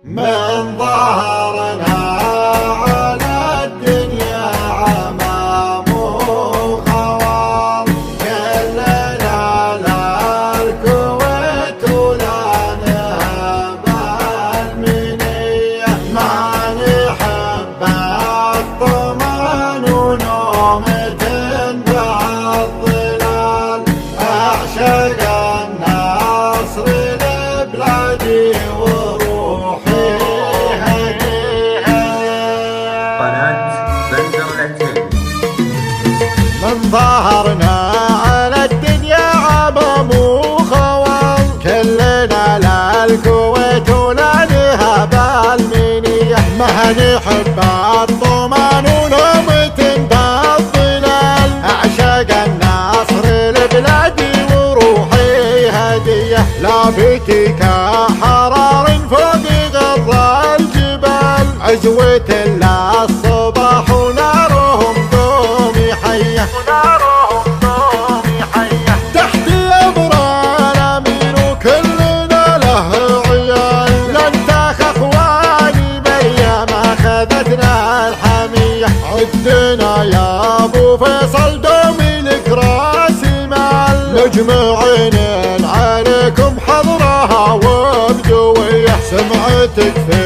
من ظهرنا على الدنيا عمام وخوار، كلنا للكويت ولا نهب المنية، ما نحب الطمان ونومة بالظلال، أعشق النصر لبلادي من ظهرنا على الدنيا عمام وخوال، كلنا للكويت ولا نهب المنية، ما نحب الطمان ونومة بالظلال، أعشق النصر لبلادي وروحي هدية، لابتك حرار فوق غض الجبال، عزوة للصباح ونارهم دومي حية، تحت أمر الأمير وكلنا له عيال، ننتخ أخواني بأيام أخذتنا الحمية، عدنا يا أبو فيصل دومي لك راس مال، مجموعين عليكم حضرها وبدوية، سمعتك في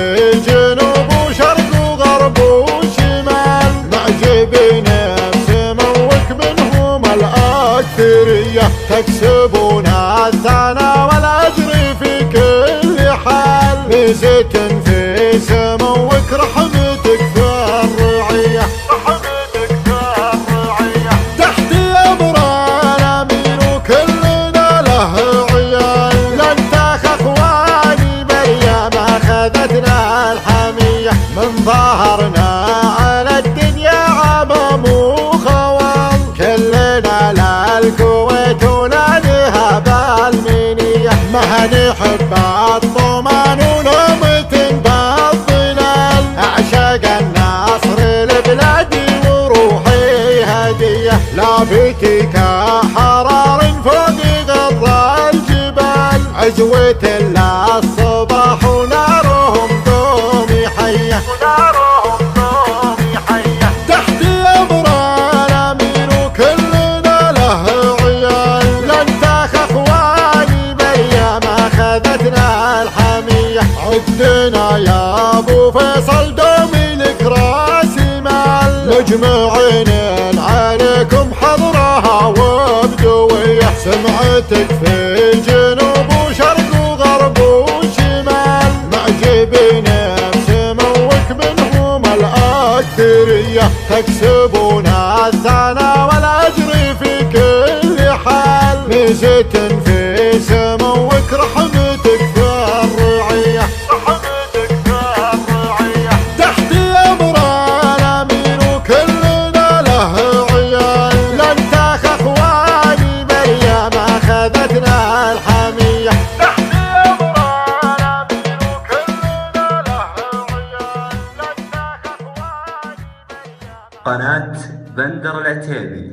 جنوب وشرق وغرب وشمال، معجبين بسموك منهم الأكثرية، تكسبون الثنى والأجر في كل حال، ميزة في سموك رحمتك في الرعية، تحت أمر الأمير وكلنا له عيال، ننتخ أخواني بأيام أخذتنا الحمية، من ظهرنا على الدنيا عمام وخوال، كلنا للكويت ولا نهب المنية، ما نحب الطمان ونومة بالظلال، أعشق النصر لبلادي وروحي هدية، لابتك حرار فوق غض الجبال، عزوة للصباح ونارهم دومي حية، تحت أمر الأمير وكلنا له عيال، ننتخ أخواني بأيام أخذتنا الحمية، عدنا يا أبو فيصل دومي لك راس مال، مجموعين عليكم حضرها وبدوية، سمعتك في جنوب وشرق وغرب وشمال، معجبين بسموك منهم الأكثرية، تكسبون الثنى والأجر في كل حال، ميزة في سموك رحمتك في الرعية، تحت أمر الأمير وكلنا له عيال، ننتخ أخواني بأيام أخذتنا الحمية، تحت أمر الأمير وكلنا له عيال، ننتخ أخواني بأيام. قناة بندر العتيبي.